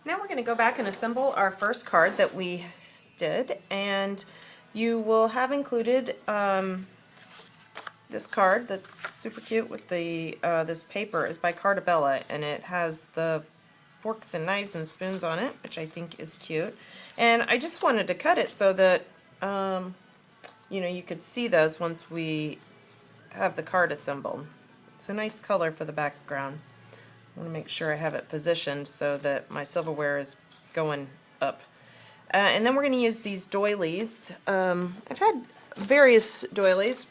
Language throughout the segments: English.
Now we're going to go back and assemble our first card that we did, and you will have included this card that's super cute with the this paper is by Cartabella, and it has the forks and knives and spoons on it, which I think is cute. And I just wanted to cut it so that you know, you could see those once we have the card assembled. It's a nice color for the background. I want to make sure I have it positioned so that my silverware is going up. And then we're going to use these doilies. I've had various doilies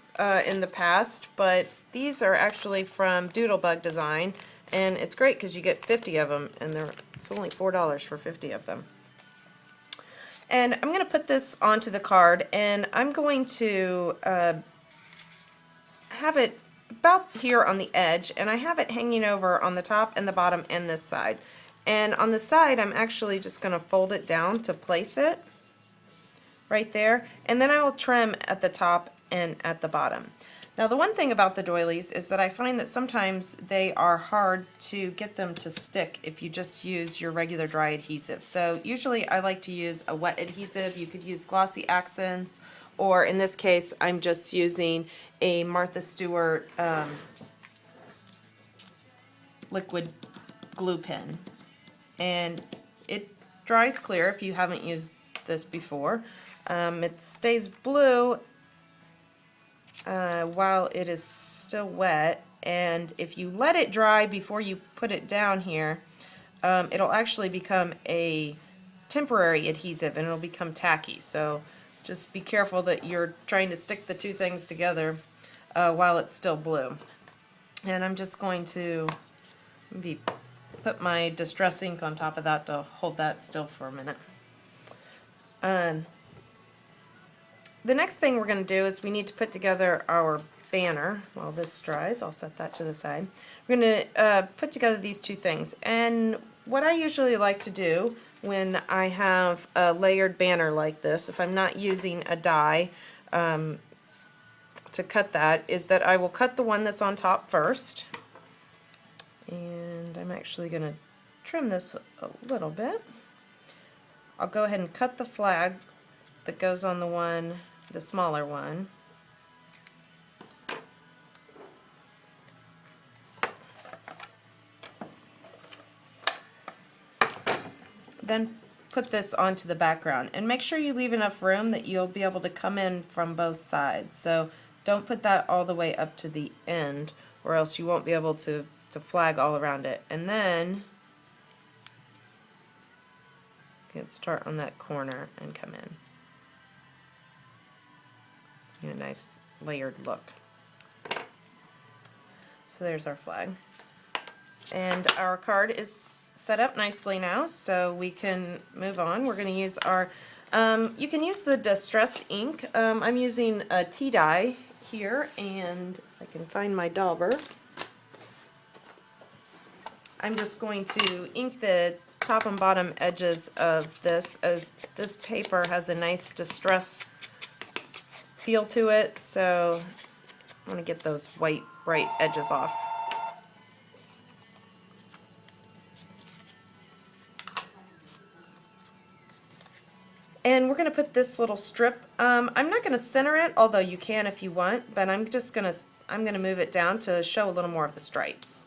in the past, but these are actually from Doodlebug Design, and it's great because you get 50 of them, and it's only $4 for 50 of them. And I'm going to put this onto the card, and I'm going to have it about here on the edge, and I have it hanging over on the top and the bottom and this side. And on the side, I'm actually just going to fold it down to place it right there, and then I will trim at the top and at the bottom. Now, the one thing about the doilies is that I find that sometimes they are hard to get them to stick if you just use your regular dry adhesive. So usually I like to use a wet adhesive. You could use glossy accents, or in this case I'm just using a Martha Stewart liquid glue pen. And it dries clear if you haven't used this before. It stays blue while it is still wet, and if you let it dry before you put it down here, it'll actually become a temporary adhesive and it'll become tacky. So just be careful that you're trying to stick the two things together while it's still blue. And I'm just going to maybe put my Distress ink on top of that to hold that still for a minute. The next thing we're going to do is we need to put together our banner. While this dries, I'll set that to the side. We're going to put together these two things. And what I usually like to do when I have a layered banner like this, if I'm not using a die to cut that, is that I will cut the one that's on top first. And I'm actually going to trim this a little bit. I'll go ahead and cut the flag that goes on the smaller one. Then put this onto the background, and make sure you leave enough room that you'll be able to come in from both sides. So don't put that all the way up to the end, or else you won't be able to flag all around it. And then you can start on that corner and come in. A nice layered look. So there's our flag. And our card is set up nicely now, so we can move on. We're going to use our, you can use the Distress ink. I'm using a tea dye here, and if I can find my dauber, I'm just going to ink the top and bottom edges of this, as this paper has a nice distress feel to it, so I want to get those white bright edges off. And we're going to put this little strip, I'm not going to center it, although you can if you want, but I'm going to move it down to show a little more of the stripes.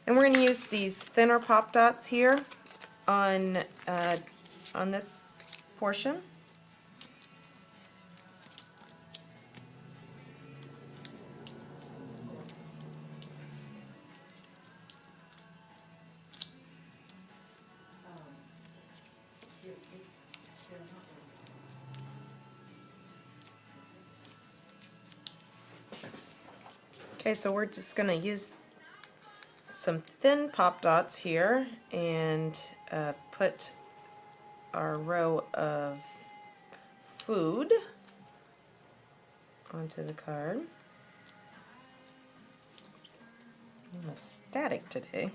And we're going to use these thinner pop dots here on this portion. Okay, so we're just going to use some thin pop dots here and put our row of food onto the card. I'm ecstatic today.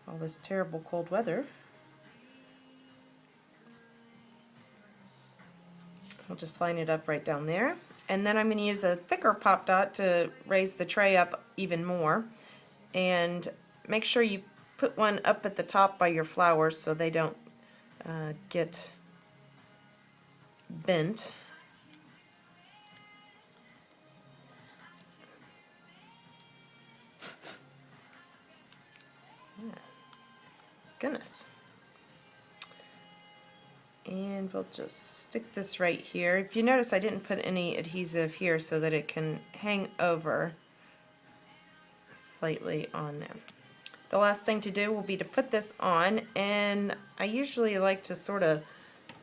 All this terrible cold weather. I'll just line it up right down there. And then I'm going to use a thicker pop dot to raise the tray up even more. And make sure you put one up at the top by your flowers so they don't get bent. Yeah. Goodness. And we'll just stick this right here. If you notice, I didn't put any adhesive here so that it can hang over slightly on there. The last thing to do will be to put this on, and I usually like to sort of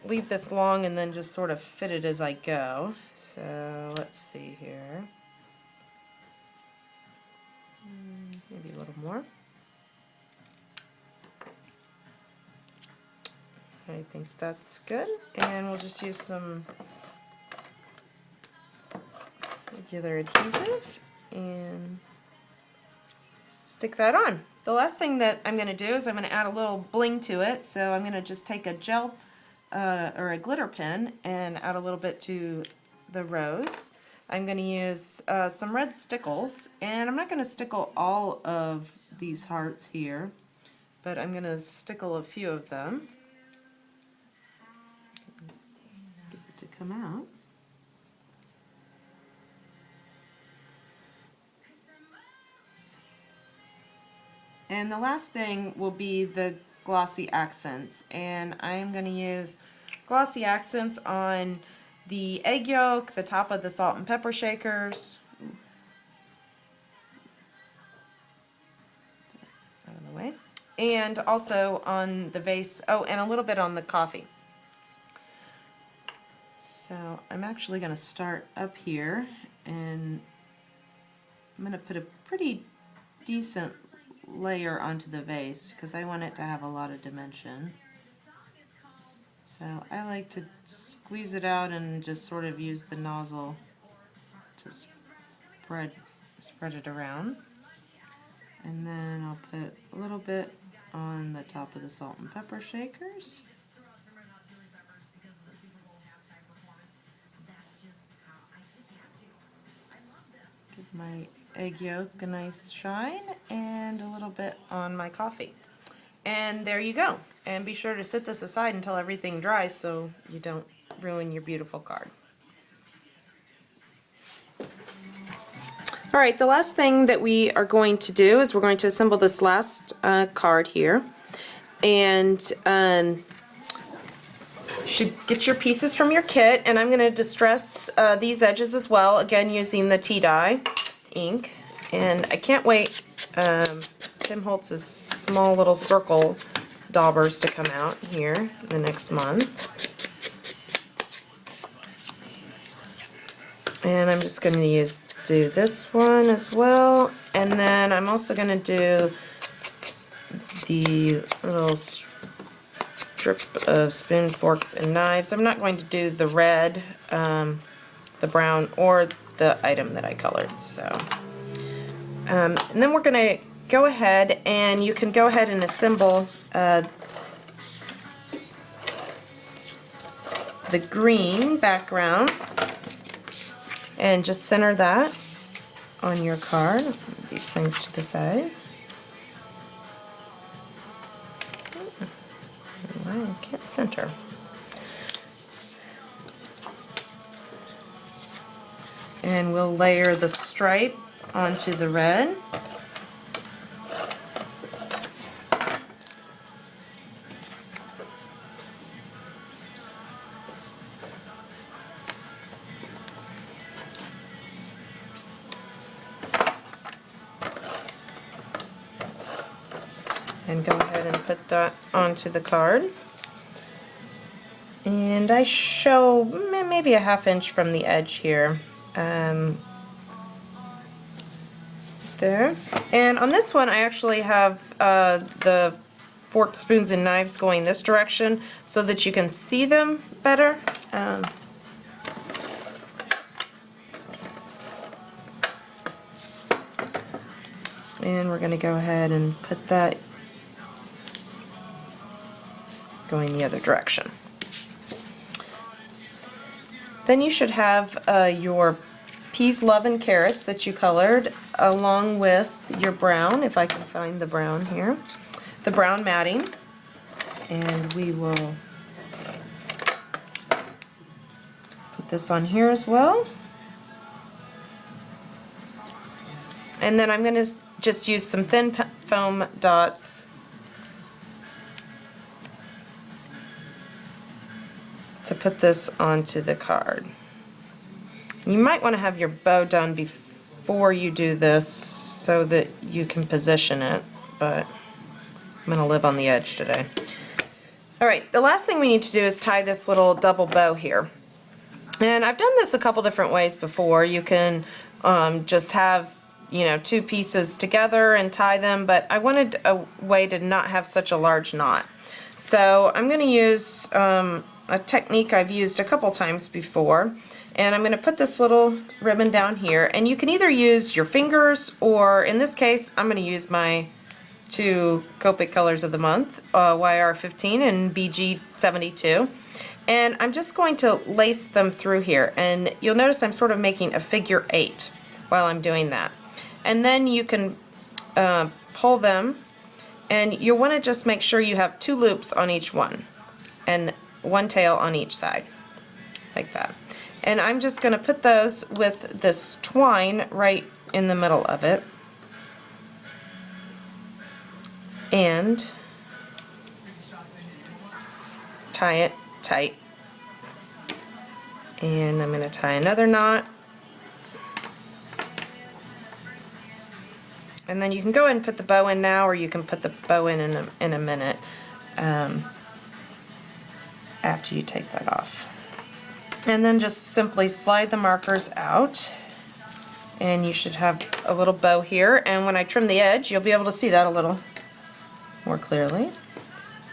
leave this long and then just sort of fit it as I go. So let's see here. Maybe a little more. I think that's good, and we'll just use some regular adhesive and stick that on. The last thing that I'm going to do is I'm going to add a little bling to it, so I'm going to just take a gel or a glitter pen and add a little bit to the rose. I'm going to use some red stickles, and I'm not going to stickle all of these hearts here, but I'm going to stickle a few of them. Get it to come out. And the last thing will be the glossy accents, and I'm going to use glossy accents on the egg yolk, the top of the salt and pepper shakers, out of the way, and also on the vase, oh, and a little bit on the coffee. So I'm actually going to start up here, and I'm going to put a pretty decent layer onto the vase because I want it to have a lot of dimension. So I like to squeeze it out and just sort of use the nozzle to spread it around. And then I'll put a little bit on the top of the salt and pepper shakers. Give my egg yolk a nice shine, and a little bit on my coffee. And there you go. And be sure to set this aside until everything dries so you don't ruin your beautiful card. Alright, the last thing that we are going to do is we're going to assemble this last card here. And you should get your pieces from your kit, and I'm going to distress these edges as well, again using the tea dye ink. And I can't wait Tim Holtz's small little circle daubers to come out here the next month. And I'm just going to do this one as well, and then I'm also going to do the little strip of spoon, forks, and knives. I'm not going to do the red, the brown, or the item that I colored. So, and then we're going to go ahead, and you can go ahead and assemble the green background and just center that on your card. These things to the side. I can't center. And we'll layer the stripe onto the red. And go ahead and put that onto the card. And I show maybe a ½ inch from the edge here. There. And on this one I actually have the forks, spoons, and knives going this direction so that you can see them better. And we're going to go ahead and put that going the other direction. Then you should have your peas, love, and carrots that you colored along with your brown, if I can find the brown here, the brown matting. And we will put this on here as well. And then I'm going to just use some thin foam dots to put this onto the card. You might want to have your bow done before you do this so that you can position it, but I'm going to live on the edge today. Alright, the last thing we need to do is tie this little double bow here. And I've done this a couple different ways before. You can just have, you know, two pieces together and tie them, but I wanted a way to not have such a large knot. So I'm going to use a technique I've used a couple times before, and I'm going to put this little ribbon down here, and you can either use your fingers, or in this case I'm going to use my two Copic colors of the month, YR15 and BG72, and I'm just going to lace them through here, and you'll notice I'm sort of making a figure 8 while I'm doing that. And then you can pull them, and you'll want to just make sure you have 2 loops on each one and 1 tail on each side, like that. And I'm just going to put those with this twine right in the middle of it, and tie it tight. And I'm going to tie another knot. And then you can go ahead and put the bow in now, or you can put the bow in a minute after you take that off. And then just simply slide the markers out, and you should have a little bow here, and when I trim the edge you'll be able to see that a little more clearly.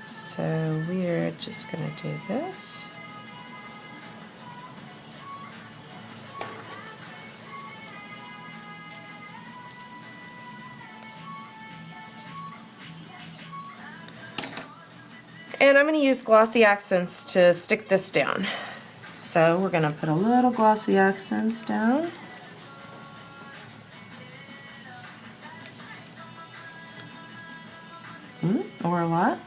So we're just going to do this. And I'm going to use glossy accents to stick this down. So we're going to put a little glossy accents down. Or a lot.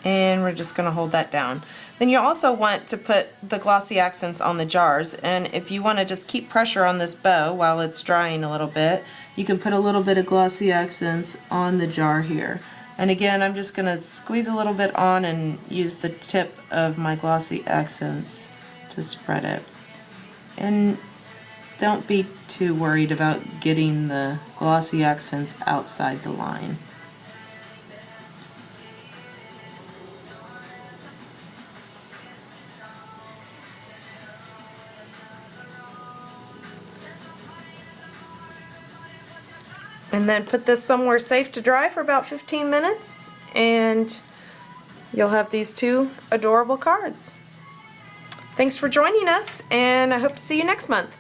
And we're just going to hold that down. Then you also want to put the glossy accents on the jars, and if you want to just keep pressure on this bow while it's drying a little bit, you can put a little bit of glossy accents on the jar here. And again, I'm just going to squeeze a little bit on and use the tip of my glossy accents to spread it. And don't be too worried about getting the glossy accents outside the line. And then put this somewhere safe to dry for about 15 minutes, and you'll have these 2 adorable cards. Thanks for joining us, and I hope to see you next month.